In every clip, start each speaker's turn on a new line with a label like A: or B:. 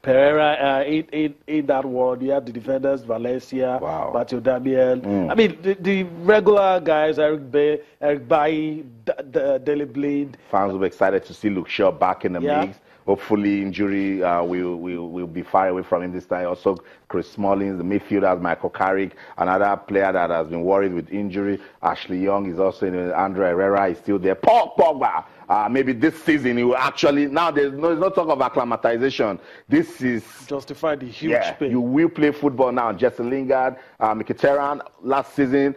A: Pereira in that world. You had the defenders, Valencia, Matthew Damian. I mean, the regular guys, Eric Bailly, Daley Blind.
B: Fans will be excited to see Luke Shaw back in the mix. Hopefully, injury will be far away from him this time. Also, Chris Smalling, the midfielder, Michael Carrick, another player that has been worried with injury. Ashley Young is also in it. Andre Herrera is still there. Paul Pogba. Maybe this season he will actually, now there's no talk of acclimatization. This is
A: justify the huge pay.
B: You will play football now. Jesse Lingard, Mkhitaryan last season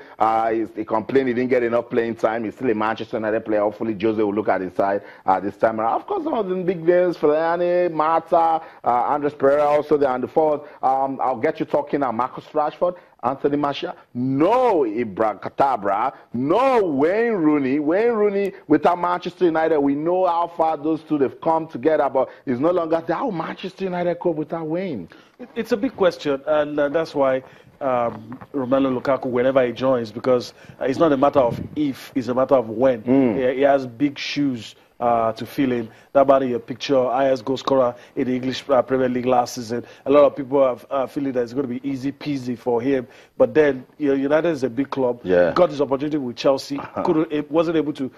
B: he complained he didn't get enough playing time. He's still a Manchester United player. Hopefully Jose will look at his side this time around. Of course, some of the big names, Fellaini, Marta, Andres Pereira also there on the forward. I'll get you talking now. Marcus Rashford, Anthony Martial, no Ibra Katabra, no Wayne Rooney. Wayne Rooney without Manchester United, we know how far those two have come together, but it's no longer how Manchester United cope without Wayne.
A: It's a big question, and that's why Romelu Lukaku, whenever he joins, because it's not a matter of if, it's a matter of when. He has big shoes to fill in. That man in your picture, highest goal scorer in the English Premier League last season. A lot of people are feeling that it's going to be easy peasy for him. But then, United is a big club. Got this opportunity with Chelsea. Wasn't able to,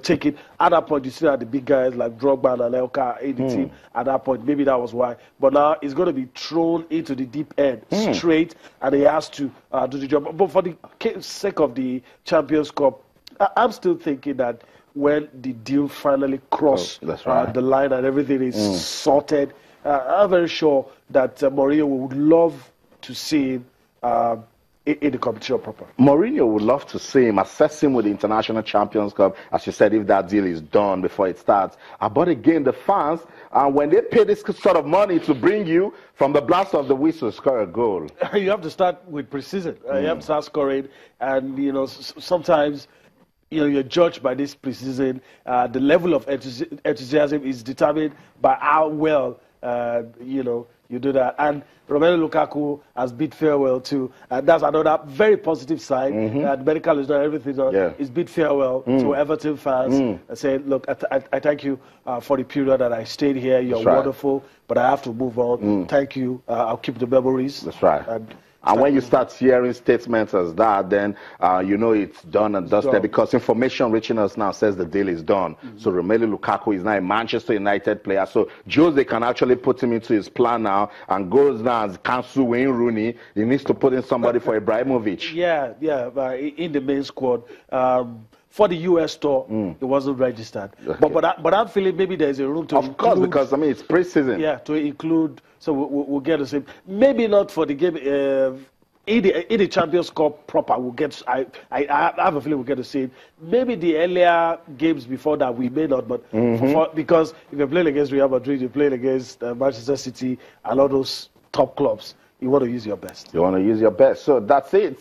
A: take it. At that point, you still had the big guys like Drogba and Anelka in the team. At that point, maybe that was why. But now he's going to be thrown into the deep end straight, and he has to do the job. But for the sake of the Champions Cup, I'm still thinking that when the deal finally crossed the line and everything is sorted, I'm very sure that Mourinho would love to see him in the competition proper.
B: Mourinho would love to see him, assess him with the International Champions Cup, as you said, if that deal is done before it starts. But again, the fans, when they pay this sort of money to bring you from the blast of the whistle, score a goal.
A: You have to start with precision. You have to start scoring, and sometimes you're judged by this preseason. The level of enthusiasm is determined by how well, you do that. And Romelu Lukaku has bid farewell too. And that's another very positive side. The medical is done, everything done. He's bid farewell to Everton fans and saying, look, I thank you for the period that I stayed here. You're wonderful, but I have to move on. Thank you. I'll keep the memories.
B: That's right. And when you start hearing statements as that, then you know it's done and dusted, because information reaching us now says the deal is done. So Romelu Lukaku is now a Manchester United player. So Jose can actually put him into his plan now and goes now and cancel Wayne Rooney. He needs to put in somebody for Ibrahimovic.
A: In the main squad. For the US tour, it wasn't registered. But I'm feeling maybe there's a room to include. Of course,
B: because, it's pre-season.
A: Yeah, to include, so we'll get the same. Maybe not for the game, in the Champions Cup proper, we'll get, I have a feeling we'll get the same. Maybe the earlier games before that, we may not, but because if you're playing against Real Madrid, you're playing against Manchester City and all those top clubs. You want to use your best.
B: You want to use your best. So that's it.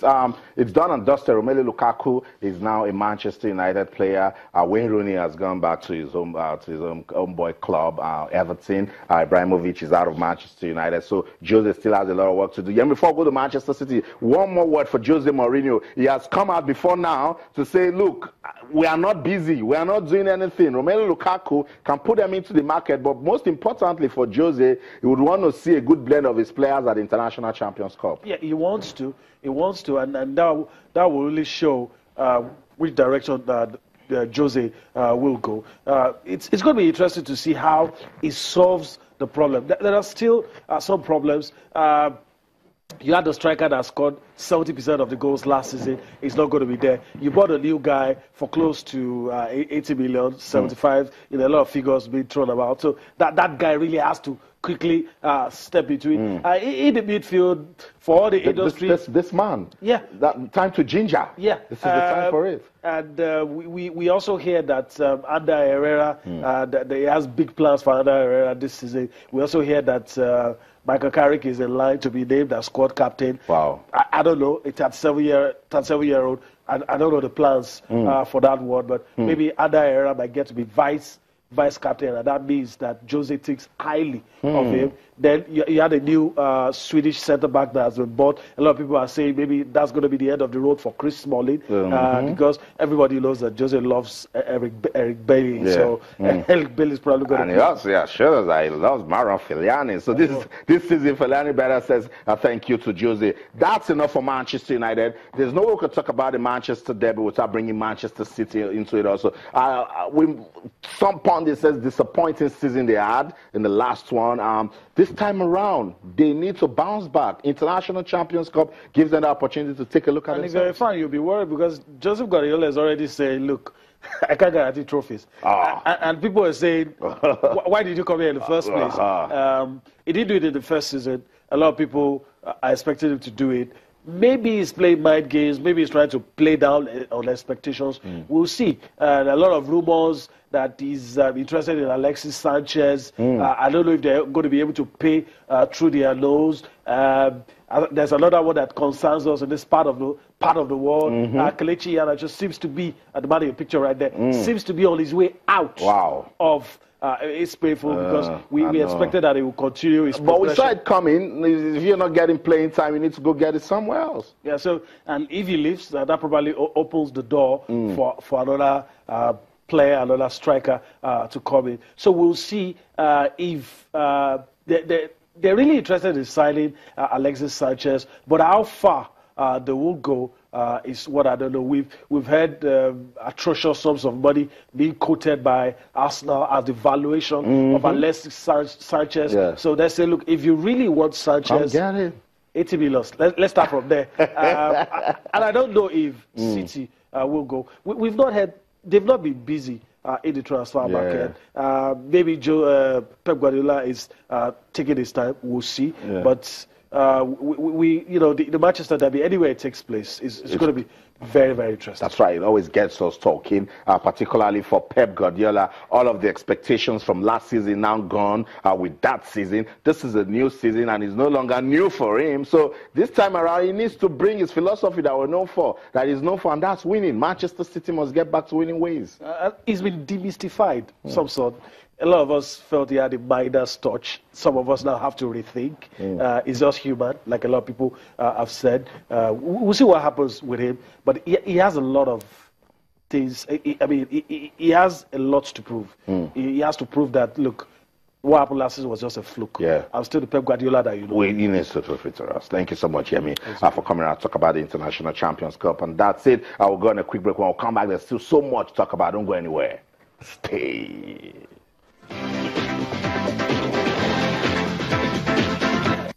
B: It's done and dusted. Romelu Lukaku is now a Manchester United player. Wayne Rooney has gone back to his own boy club, Everton. Ibrahimovic is out of Manchester United. So Jose still has a lot of work to do. And before I go to Manchester City, one more word for Jose Mourinho. He has come out before now to say, look, we are not busy. We are not doing anything. Romelu Lukaku can put them into the market. But most importantly for Jose, he would want to see a good blend of his players at the International Champions Cup.
A: Yeah, he wants to, and that will really show which direction that Jose will go. It's going to be interesting to see how he solves the problem. There are still some problems. You had the striker that scored 70% of the goals last season. He's not going to be there. You bought a new guy for close to 80 million, 75, a lot of figures being thrown about. So that guy really has to quickly step between. In the midfield, for all the industry.
B: This man.
A: Yeah.
B: That time to ginger.
A: Yeah.
B: This is the time for it.
A: And we also hear that Ander Herrera, that he has big plans for Ander Herrera this season. We also hear that Michael Carrick is in line to be named as squad captain.
B: Wow.
A: I don't know. It's at 7-year-old. I don't know the plans for that one, but maybe Ander Herrera might get to be vice vice captain, and that means that Jose thinks highly of him. Then you had a new Swedish centre-back that has been bought. A lot of people are saying maybe that's going to be the end of the road for Chris Smalling because everybody knows that Jose loves Eric Bailly.
B: Yeah.
A: So Eric Bailey is probably going to.
B: And he also shows that he loves Marouane Fellaini. So this season, Fellaini better says thank you to Jose. That's enough for Manchester United. There's no way we could talk about the Manchester derby without bringing Manchester City into it also. Some pundit says disappointing season they had in the last one. This time around, they need to bounce back. International Champions Cup gives them the opportunity to take a look at it.
A: And if you're a fan, you'll be worried because Joseph Guardiola is already saying, look, I can't guarantee trophies. And people are saying, why did you come here in the first place? He didn't do it in the first season. A lot of people are expecting him to do it. Maybe he's playing mind games. Maybe he's trying to play down on expectations. We'll see. A lot of rumors that he's interested in Alexis Sanchez. I don't know if they're going to be able to pay through their nose. There's another one that concerns us in this part of the world. Kelechi Iheanacho seems to be, at the bottom of your picture right there, seems to be on his way out of. It's painful because we expected that he would continue his
B: But we saw it coming. If you're not getting playing time, you need to go get it somewhere else.
A: Yeah, so, and if he leaves, that probably opens the door for another player, another striker to come in. So we'll see if they're really interested in signing Alexis Sanchez, but how far they will go is what I don't know. We've heard atrocious sums of money being quoted by Arsenal as the valuation of Alexis Sanchez. Yeah. So they say, look, if you really want Sanchez, 80 million. Let's start from there. And I don't know if City will go. We've not had. They've not been busy in the transfer market. Maybe Pep Guardiola is taking his time. We'll see. Yeah. But the Manchester derby, anywhere it takes place, is going to be very, very interesting.
B: That's right. It always gets us talking, particularly for Pep Guardiola. All of the expectations from last season now gone with that season. This is a new season, and it's no longer new for him. So this time around, he needs to bring his philosophy that we're known for, and that's winning. Manchester City must get back to winning ways.
A: He's been demystified, some sort. A lot of us felt he had a Midas touch. Some of us now have to rethink. He's just human, like a lot of people have said. We'll see what happens with him. But he has a lot of things. He has a lot to prove. He has to prove that, look, what happened last season was just a fluke. Yeah. I'm still the Pep Guardiola that you know.
B: He needs to prove it to us. Thank you so much, Yemi, for coming out to talk about the International Champions Cup. And that's it. I will go on a quick break. When we'll come back, there's still so much to talk about. Don't go anywhere. Stay.